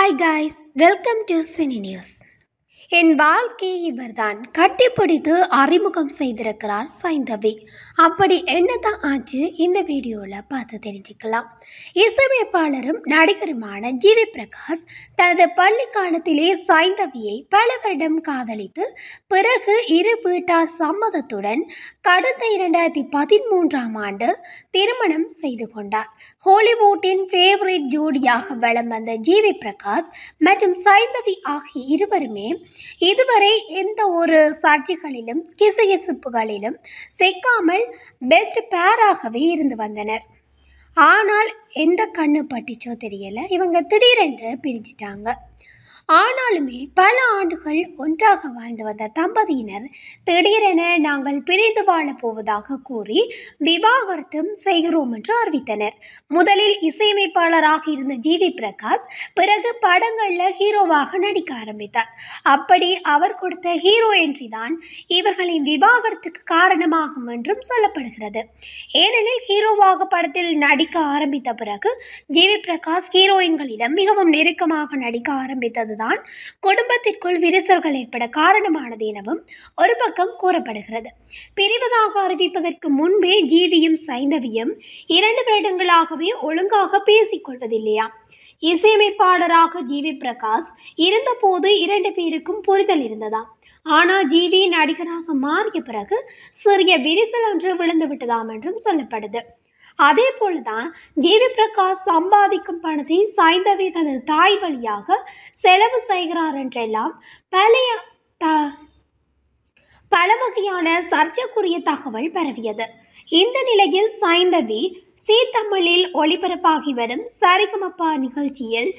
Hi guys, welcome to Cine News. என் வாழ்க்கை இவர்தான் கட்டிப்பிடித்து அறிமுகம் செய்திருக்கிறார் சைந்தவி. அப்படி என்னதான் ஆச்சு இந்த வீடியோவில் பார்த்து தெரிஞ்சுக்கலாம். இசையமைப்பாளரும் நடிகருமான ஜிவி பிரகாஷ் தனது பள்ளி காலத்திலே சைந்தவியை பல வருடம் காதலித்து பிறகு இரு வீட்டார் சம்மதத்துடன் கடந்த 2013ஆம் ஆண்டு திருமணம் செய்து கொண்டார். ஹாலிவுட்டின் ஃபேவரட் ஜோடியாக வலம் வந்த ஜிவி பிரகாஷ் மற்றும் சைந்தவி ஆகிய இருவருமே இதுவரை எந்த ஒரு சர்ச்சைகளிலும் கிசுகிசுப்புகளிலும் சிக்காமல் பெஸ்ட் பேராகவே இருந்து வந்தனர். ஆனால் எந்த கண்ணு பட்டுச்சோ தெரியல, இவங்க திடீரென்று பிரிஞ்சிட்டாங்க. ஆனாலுமே பல ஆண்டுகள் ஒன்றாக வாழ்ந்து வந்த தம்பதியினர் திடீரென நாங்கள் பிரிந்து வாழப் போவதாக கூறி விவாகரத்தும் செய்கிறோம் என்று அறிவித்தனர். முதலில் இசையமைப்பாளராக இருந்த ஜிவி பிரகாஷ் பிறகு படங்களில் ஹீரோவாக நடிக்க ஆரம்பித்தார். அப்படி அவர் கொடுத்த ஹீரோ என்ட்ரி தான் இவர்களின் விவாகரத்துக்கு காரணமாகும் என்றும் சொல்லப்படுகிறது. ஏனெனில் ஹீரோவாக படத்தில் நடிக்க ஆரம்பித்த பிறகு ஜிவி பிரகாஷ் ஹீரோயின்களிடம் மிகவும் நெருக்கமாக நடிக்க ஆரம்பித்தது தான் குடும்பத்திற்குள் விரிசல்கள் ஏற்பட காரணமானது எனவும் ஒரு பக்கம் கூறப்படுகிறது. பிரிவதாக அறிவிப்பதற்கு முன்பே ஜிவியும் சைந்தவியும் 2 வருடங்களாகவே ஒழுங்காக பேசிக் கொள்வதில்லையா. இசையமைப்பாளராக ஜிவி பிரகாஷ் இருந்தபோது 2 பேருக்கும் புரிதல் இருந்ததாம். ஆனால் ஜிவி நடிகராக மாறிய பிறகு சிறிய விரிசல் ஒன்று விழுந்து விட்டதாம் என்றும் சொல்லப்படுது. அதே போலதான் ஜிவி பிரகாஷ் சம்பாதிக்கும் பணத்தை சைந்தவி தனது தாய் வழியாக செலவு செய்கிறார் என்றெல்லாம் பல வகையான சர்ச்சைக்குரிய தகவல் பரவியது. இந்த நிலையில் சைந்தவி சி தமிழில் ஒளிபரப்பாகி வரும் சரிகமபா நிகழ்ச்சியில்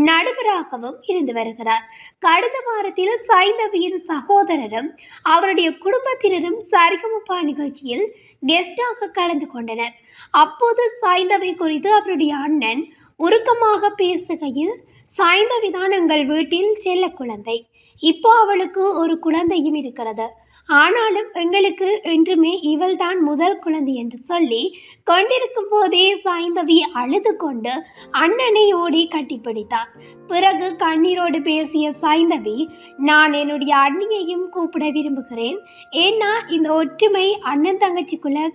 நடுவராகவும் இருந்து வருகிறார். கடந்த வாரத்தில் சைந்தவியின் சகோதரரும் அவருடைய குடும்பத்தினரும் சரிகமபா நிகழ்ச்சியில் கெஸ்டாக கலந்து கொண்டனர். அப்போது சைந்தவி குறித்து அவருடைய அண்ணன் உருக்கமாக பேசுகையில், சைந்தவிதான் எங்கள் வீட்டில் செல்ல குழந்தை, இப்போ அவளுக்கு ஒரு குழந்தையும் இருக்கிறது, ஆனாலும் எங்களுக்கு என்றுமே இவள்தான் முதல் குழந்தை என்று சொல்லி கொண்டிருக்கும் போதே சைந்தவி அழுது கொண்டு அண்ணனை ஓடி கட்டிப்பிடித்தார். பிறகு கண்ணீரோடு பேசிய சைந்தவி, நான் என்னுடைய அண்ணியையும் கூப்பிட விரும்புகிறேன், ஏன்னா இந்த ஒற்றுமை அண்ணன் தங்கச்சிக்குள்ள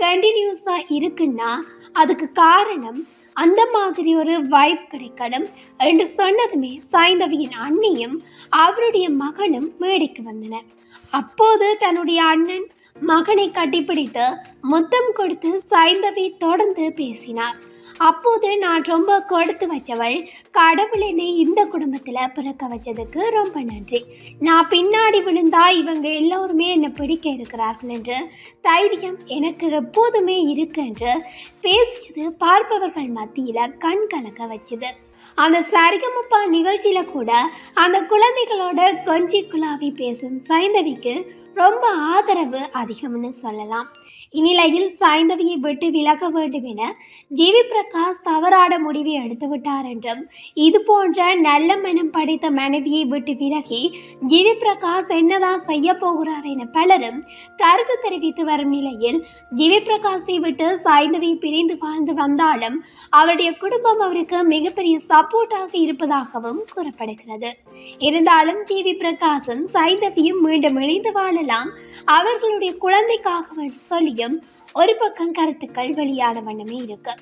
கண்டினியூஸா இருக்குன்னா அதுக்கு காரணம் அந்த மாதிரி ஒரு வைஃப் கிடைக்கணும் என்று சொன்னதுமே சைந்தவியின் அண்ணியும் அவருடைய மகனும் மேடைக்கு வந்தனர். அப்போது தன்னுடைய அண்ணன் மகனை கட்டிப்பிடித்து முத்தம் கொடுத்து சைந்தவி தொடர்ந்து பேசினார். அப்போது, நான் ரொம்ப கொடுத்து வச்சவள், கடவுள் என்னை இந்த குடும்பத்தில் பிறக்க வச்சதுக்கு ரொம்ப நன்றி, நான் பின்னாடி விழுந்தா இவங்க எல்லோருமே என்னை பிடிக்க இருக்கிறார்கள் என்று தைரியம் எனக்கு எப்போதுமே இருக்கு என்று பேசியது பார்ப்பவர்கள் மத்தியில் கண் கலக்க வச்சுது. அந்த சரிகமப்பா நிகழ்ச்சியில கூட அந்த குழந்தைகளோட கொஞ்சி குழாவி பேசும் சைந்தவிக்கு ரொம்ப ஆதரவு அதிகம்னு சொல்லலாம். இந்நிலையில் சைந்தவியை விட்டு விலக வேண்டும் என ஜிவி பிரகாஷ் தவறான முடிவை எடுத்து விட்டார் என்றும், இது போன்ற நல்ல மனம் படைத்த மனைவியை விட்டு விலகி ஜிவி பிரகாஷ் என்னதான் செய்ய போகிறார் என பலரும் கருத்து தெரிவித்து வரும் நிலையில், ஜிவி பிரகாஷை விட்டு சைந்தவி பிரிந்து வாழ்ந்து வந்தாலும் அவருடைய குடும்பம் அவருக்கு மிகப்பெரிய சப்போர்ட்டாக இருப்பதாகவும் கூறப்படுகிறது. இருந்தாலும் ஜிவி பிரகாஷும் சைந்தவியும் மீண்டும் இணைந்து வாழலாம், அவர்களுடைய குழந்தைக்காக சொல்லியும் ஒரு பக்கம் கருத்துக்கள் வெளியான வண்ணமே இருக்கு.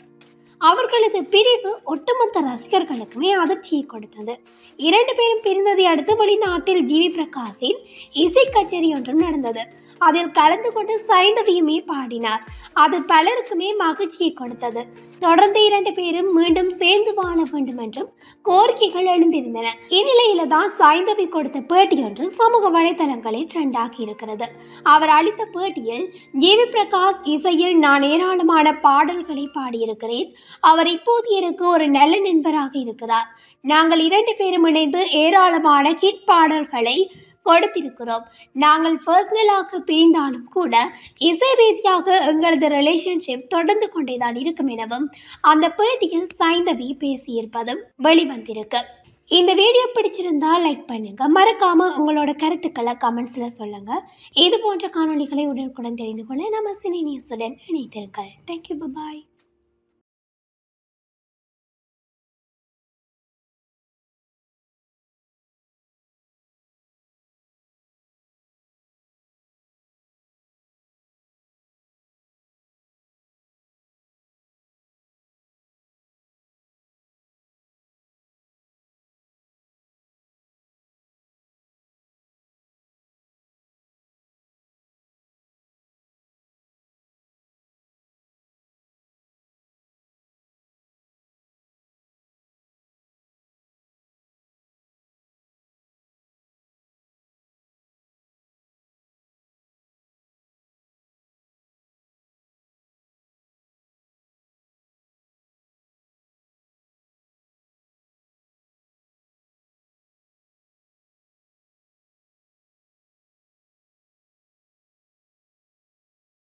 அவர்களது பிரிவு ஒட்டுமொத்த ரசிகர்களுக்குமே அதிர்ச்சியை கொடுத்தது. 2 பேரும் பிரிந்ததை அடுத்து வெளிநாட்டில் ஜிவி பிரகாஷின் இசை கச்சேரி ஒன்றும் நடந்தது. அதில் கலந்து கொண்டு சைந்தவியுமே பாடினார். அது பலருக்குமே மகிழ்ச்சியை கொடுத்தது. தொடர்ந்து 2 பேரும் மீண்டும் சேர்ந்து வாழ வேண்டும் என்றும் கோரிக்கைகள் எழுந்திருந்தன. இந்நிலையில தான் சைந்தவி கொடுத்த பேட்டி ஒன்று சமூக வலைதளங்களில் ட்ரெண்ட் ஆகி இருக்கிறது. அவர் அளித்த பேட்டியில், ஜிவி பிரகாஷ் இசையில் நான் ஏராளமான பாடல்களை பாடியிருக்கிறேன், அவர் இப்போது எனக்கு ஒரு நல்ல நண்பராக இருக்கிறார், நாங்கள் 2 பேரும் இணைந்து ஏராளமான ஹிட் பாடல்களை கொடுத்திருக்கிறோம், நாங்கள் பர்சனலாக பிரிந்தாலும் கூட இசை ரீதியாக எங்களது ரிலேஷன்ஷிப் தொடர்ந்து கொண்டேதான் இருக்கும் எனவும் அந்த பேட்டியில் சைந்தவி பேசியிருப்பதும் வெளிவந்திருக்கு. இந்த வீடியோ பிடிச்சிருந்தா லைக் பண்ணுங்க, மறக்காம உங்களோட கருத்துக்களை கமெண்ட்ஸ்ல சொல்லுங்க. இது போன்ற காணொளிகளை உடனுக்குடன் தெரிந்து கொள்ள நம்ம சினி நியூஸுடன் இணைத்திருங்கள். தேங்க்யூ, பாய்.